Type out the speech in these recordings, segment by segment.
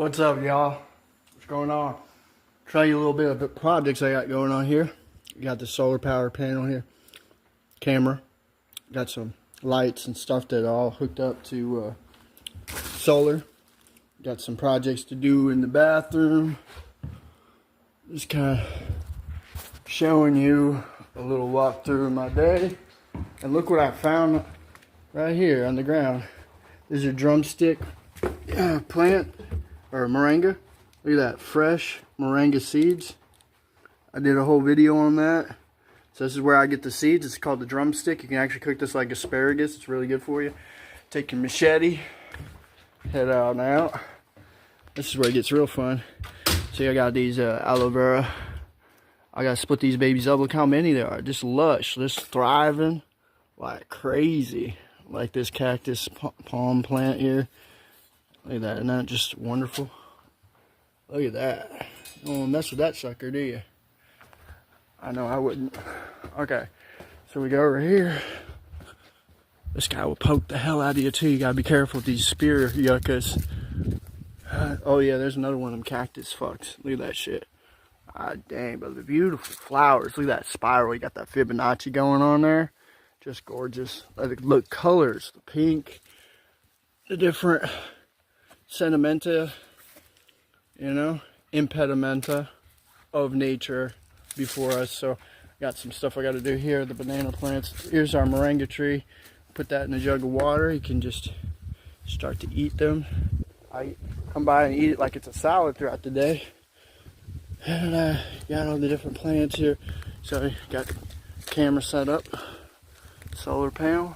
What's up, y'all? What's going on? Tell you a little bit of the projects I got going on here. Got the solar power panel here, camera, got some lights and stuff that are all hooked up to solar. Got some projects to do in the bathroom. Just kind of showing you a little walk through my day. And look what I found right here on the ground. This is a drumstick plant, or moringa. Look at that, fresh moringa seeds. I did a whole video on that. So this is where I get the seeds. It's called the drumstick. You can actually cook this like asparagus. It's really good for you. Take your machete, head out and out. This is where it gets real fun. See, I got these aloe vera. I gotta split these babies up. Look how many there are. Just lush, just thriving like crazy. Like this cactus palm plant here. Look at that, isn't that just wonderful? Look at that. You don't want to mess with that sucker, do you? I know I wouldn't. Okay, so we go over here. This guy will poke the hell out of you too. You gotta be careful with these spear yuccas. Oh yeah, there's another one of them cactus fucks. Look at that shit. Ah, dang, but the beautiful flowers. Look at that spiral. You got that Fibonacci going on there. Just gorgeous. Look, colors, the pink, the different sentimenta, you know, impedimenta of nature before us. So got some stuff I got to do here. The banana plants. Here's our moringa tree. Put that in a jug of water. You can just start to eat them. I come by and eat it like it's a salad throughout the day. And I got all the different plants here. So got the camera set up. Solar panel.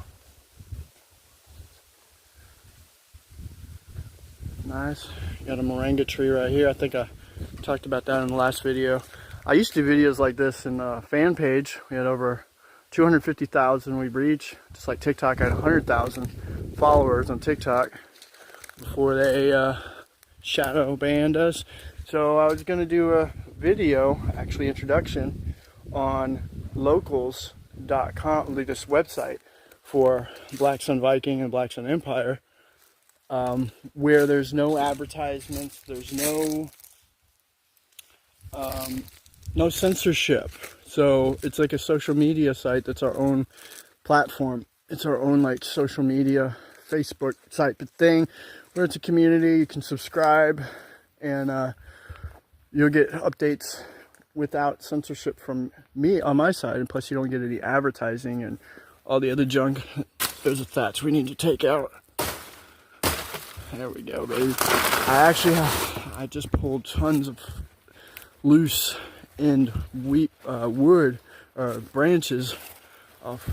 Nice. Got a moringa tree right here. I think I talked about that in the last video. I used to do videos like this in a fan page. We had over 250,000 we reached. Just like TikTok, I had 100,000 followers on TikTok before they shadow banned us. So I was going to do a video, actually introduction, on locals.com, this website for Black Sun Viking and Black Sun Empire, where there's no advertisements, there's no censorship. So it's like a social media site that's our own platform. It's our own like social media Facebook type thing where it's a community. You can subscribe and you'll get updates without censorship from me on my side, and plus you don't get any advertising and all the other junk. There's a thatch we need to take out. There we go, baby. I just pulled tons of loose end wood or branches off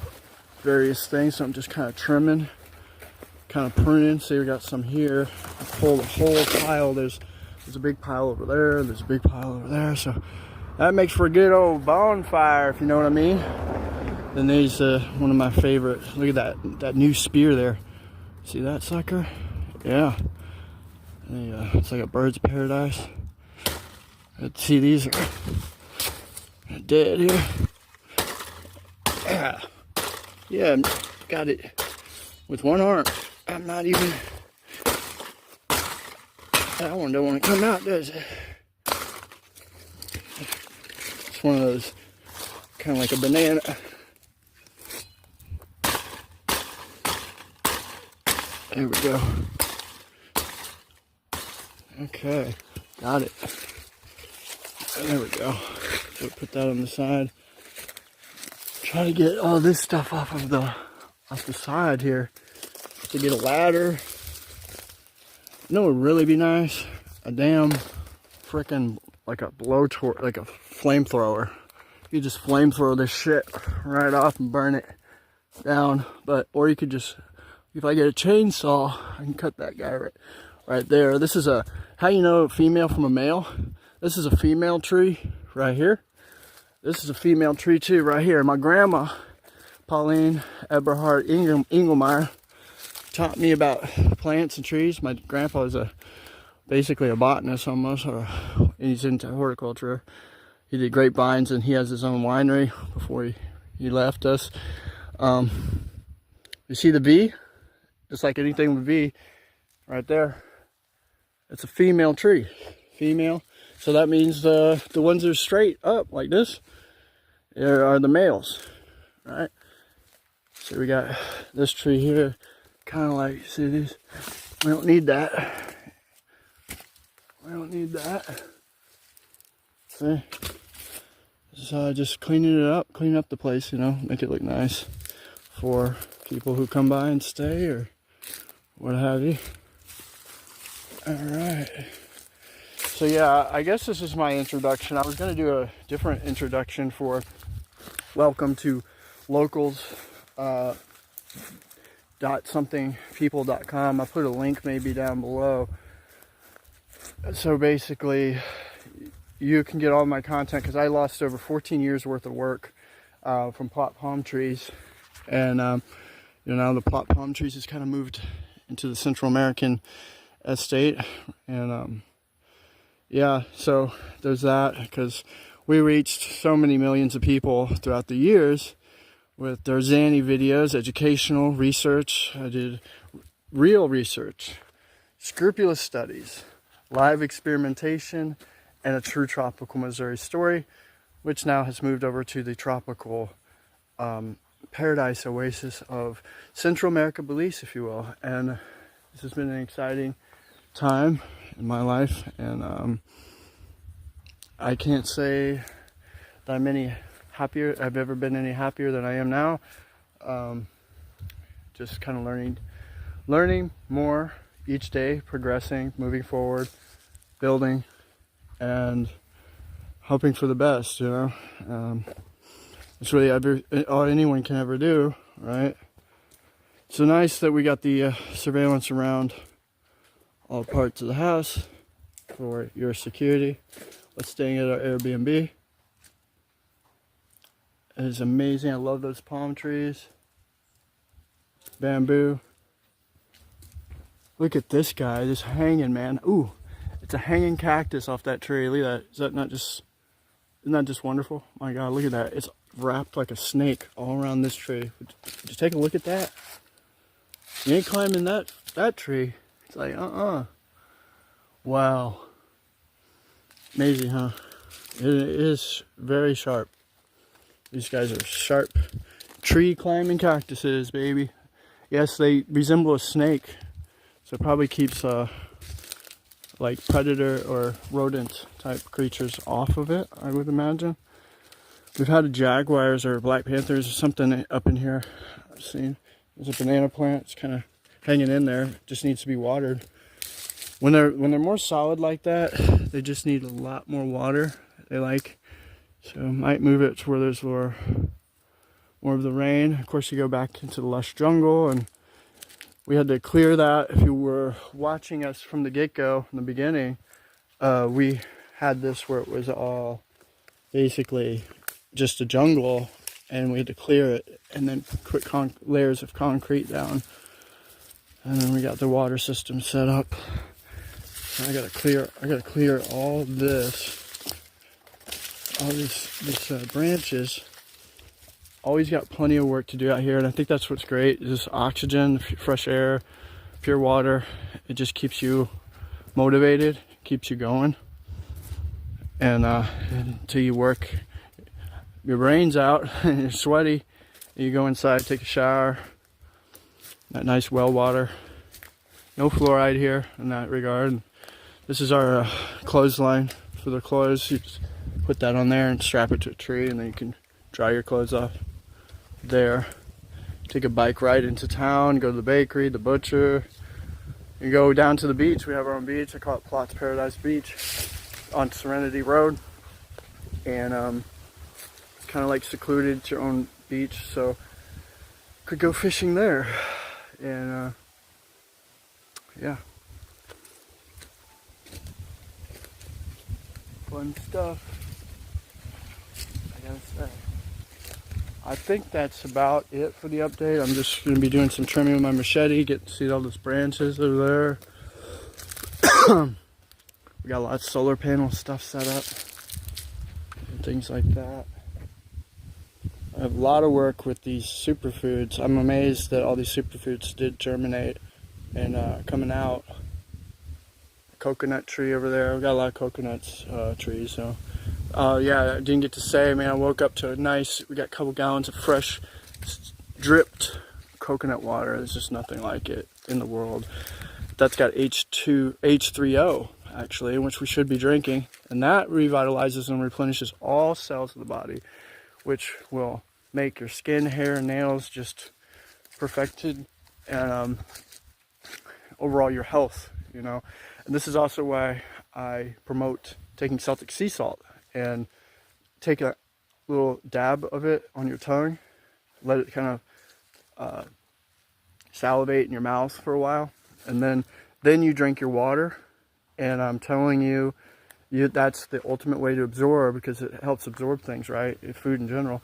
various things, so I'm just kind of trimming, kind of pruning. See, we got some here. I pulled a whole pile. There's a big pile over there. There's a big pile over there. So that makes for a good old bonfire, if you know what I mean. Then there's one of my favorite. Look at that new spear there. See that sucker? Yeah. It's like a bird's paradise. Let's see, these are dead here. Yeah, got it with one arm. I'm not even. That one don't want to come out, does it? It's one of those, kind of like a banana. There we go. Okay, got it. There we go. So put that on the side. Try to get all this stuff off the side here. To get a ladder. You know what would really be nice? A damn frickin' like a blowtorch, like a flamethrower. You just flamethrow this shit right off and burn it down. Or you could just, if I get a chainsaw, I can cut that guy right there. This is how you know a female from a male? This is a female tree right here. This is a female tree too right here. My grandma, Pauline Eberhard Engelmeyer, taught me about plants and trees. My grandpa is basically a botanist almost, and he's into horticulture. He did grapevines, and he has his own winery before he left us. You see the V? Just like anything with V, right there. It's a female tree. Female. So that means the ones that are straight up like this are the males. Right? So we got this tree here. Kind of like, see these? We don't need that. We don't need that. See? So just cleaning it up, clean up the place, you know, make it look nice for people who come by and stay or what have you. Alright. So yeah, I guess this is my introduction. I was going to do a different introduction for welcome to locals .somethingpeople.com. I put a link maybe down below. So basically, you can get all my content because I lost over 14 years worth of work from plot palm trees, and you know, now the plot palm trees has kind of moved into the Central American estate, and yeah, so there's that, because we reached so many millions of people throughout the years with their Zanny videos, educational research. I did real research, scrupulous studies, live experimentation, and a true tropical Missouri story, which now has moved over to the tropical paradise oasis of Central America, Belize, if you will. And this has been an exciting time in my life, and I can't say that I'm any happier. I've ever been any happier than I am now. Just kind of learning more each day, progressing, moving forward, building, and hoping for the best, you know. It's really all anyone can ever do, right? So nice that we got the surveillance around all parts of the house for your security. Let's staying at our Airbnb. It is amazing. I love those palm trees. Bamboo. Look at this guy, just hanging, man. Ooh. It's a hanging cactus off that tree. Look at that. Isn't that just wonderful? My God, look at that. It's wrapped like a snake all around this tree. Would you take a look at that? You ain't climbing that tree. It's like, wow. Amazing, huh? It is very sharp. These guys are sharp tree climbing cactuses, baby. Yes, they resemble a snake. So it probably keeps like predator or rodent type creatures off of it, I would imagine. We've had jaguars or black panthers or something up in here. I've seen there's a banana plant. It's kind of hanging in there. It just needs to be watered. When they're more solid like that, they just need a lot more water. They like, so might move it to where there's more of the rain. Of course, you go back into the lush jungle, and we had to clear that. If you were watching us from the get-go, in the beginning, we had this where it was all basically just a jungle, and we had to clear it and then put layers of concrete down. And then we got the water system set up. I gotta clear all these branches. Always got plenty of work to do out here, and I think that's what's great, is oxygen, fresh air, pure water. It just keeps you motivated, keeps you going, and until you work your brains out and you're sweaty, you go inside, take a shower, that nice well water. No fluoride here in that regard. This is our clothesline for the clothes. You just put that on there and strap it to a tree, and then you can dry your clothes off there. Take a bike ride into town, go to the bakery, the butcher. You go down to the beach. We have our own beach. I call it Plott's Paradise Beach on Serenity Road. And it's kind of like secluded. It's your own beach, so could go fishing there. And yeah. Fun stuff, I gotta say. I think that's about it for the update. I'm just going to be doing some trimming with my machete, get to see all those branches over there. We got a lot of solar panel stuff set up and things like that. I have a lot of work with these superfoods. I'm amazed that all these superfoods did germinate and coming out. coconut tree over there. We got a lot of coconuts, trees. So, yeah, I didn't get to say, man, I woke up to we got a couple gallons of fresh, dripped coconut water. There's just nothing like it in the world. That's got H3O, actually, which we should be drinking. And that revitalizes and replenishes all cells of the body, which will make your skin, hair, and nails just perfected, and overall your health, you know. And this is also why I promote taking Celtic sea salt and take a little dab of it on your tongue, let it kind of salivate in your mouth for a while, and then you drink your water. And I'm telling you, that's the ultimate way to absorb, because it helps absorb things, right? Food in general.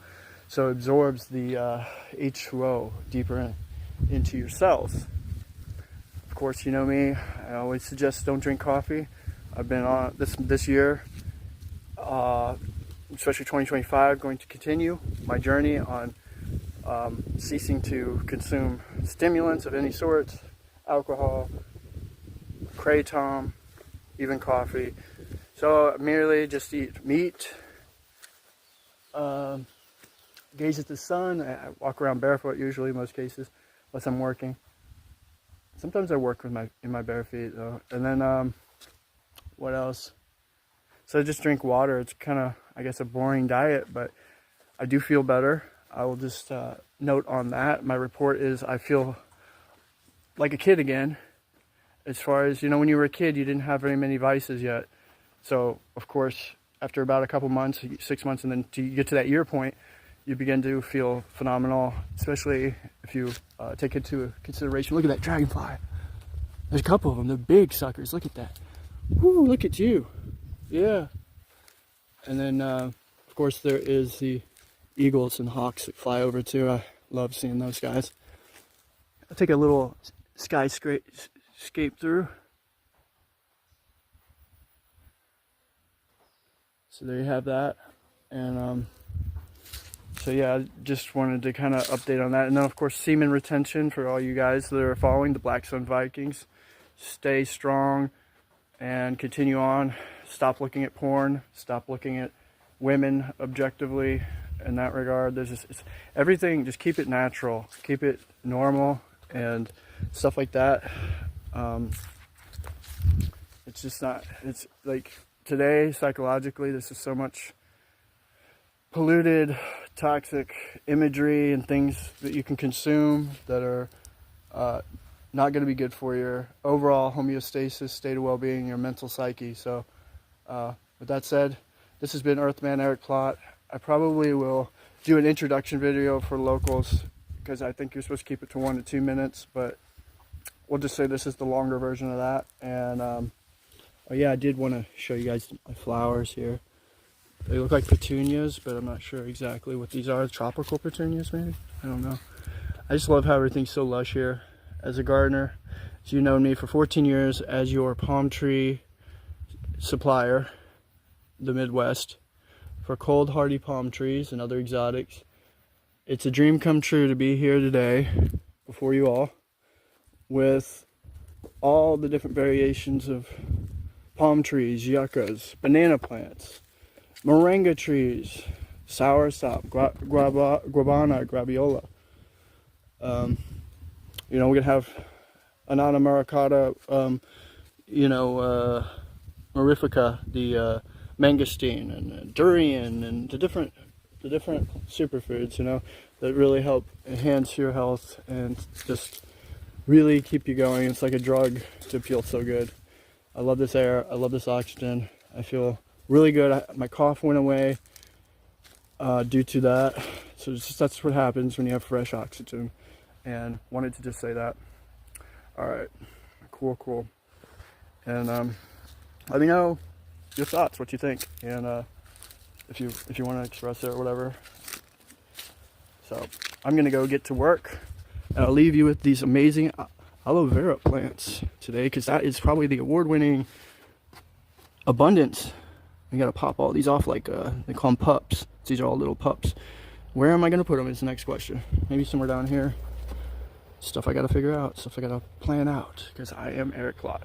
So it absorbs the H2O deeper into your cells. Of course, you know me, I always suggest don't drink coffee. I've been on this year, especially 2025, going to continue my journey on ceasing to consume stimulants of any sort, alcohol, kratom, even coffee. So merely just eat meat, gaze at the sun. I walk around barefoot usually, most cases, unless I'm working. Sometimes I work with in my bare feet though. And then what else? So I just drink water. It's kind of, I guess, a boring diet, but I do feel better. I will just note on that. My report is I feel like a kid again. As far as, you know, when you were a kid, you didn't have very many vices yet. So, of course, after about a couple months, 6 months, and then you get to that year point, you begin to feel phenomenal, especially if you take into consideration. Look at that dragonfly. There's a couple of them. They're big suckers. Look at that. Woo, look at you. Yeah. And then, of course, there is the eagles and hawks that fly over too. I love seeing those guys. I'll take a little skyscape through. So there you have that. And so yeah, I just wanted to kind of update on that. And then of course, semen retention for all you guys that are following the Black Sun Vikings. Stay strong and continue on. Stop looking at porn. Stop looking at women objectively in that regard. There's just everything. Just keep it natural. Keep it normal and stuff like that. It's just not, it's like today, psychologically, this is so much polluted, toxic imagery and things that you can consume that are not going to be good for your overall homeostasis, state of well-being, your mental psyche. So with that said, this has been Earthman Erik Plott. I probably will do an introduction video for locals, because I think you're supposed to keep it to 1 to 2 minutes, but we'll just say this is the longer version of that. And oh yeah, I did want to show you guys my flowers here. They look like petunias, but I'm not sure exactly what these are. Tropical petunias, maybe? I don't know. I just love how everything's so lush here. As a gardener, as you know me for 14 years as your palm tree supplier, the Midwest, for cold hardy palm trees and other exotics. It's a dream come true to be here today before you all with all the different variations of palm trees, yuccas, banana plants, moringa trees, soursop, guabana, graviola. You know, we're gonna have Anana maricata, Marifica, the mangosteen and durian, and the different superfoods, you know, that really help enhance your health and just really keep you going. It's like a drug to feel so good. I love this air. I love this oxygen. I feel really good. My cough went away due to that. So that's what happens when you have fresh oxygen. And wanted to just say that. All right, cool. And let me know your thoughts, what you think, and if you want to express it or whatever. So I'm gonna go get to work, and I'll leave you with these amazing aloe vera plants today, because that is probably the award-winning abundance. We gotta pop all these off like they call them pups. These are all little pups. Where am I gonna put them is the next question. Maybe somewhere down here. Stuff I gotta figure out, stuff I gotta plan out, because I am Erik Plott.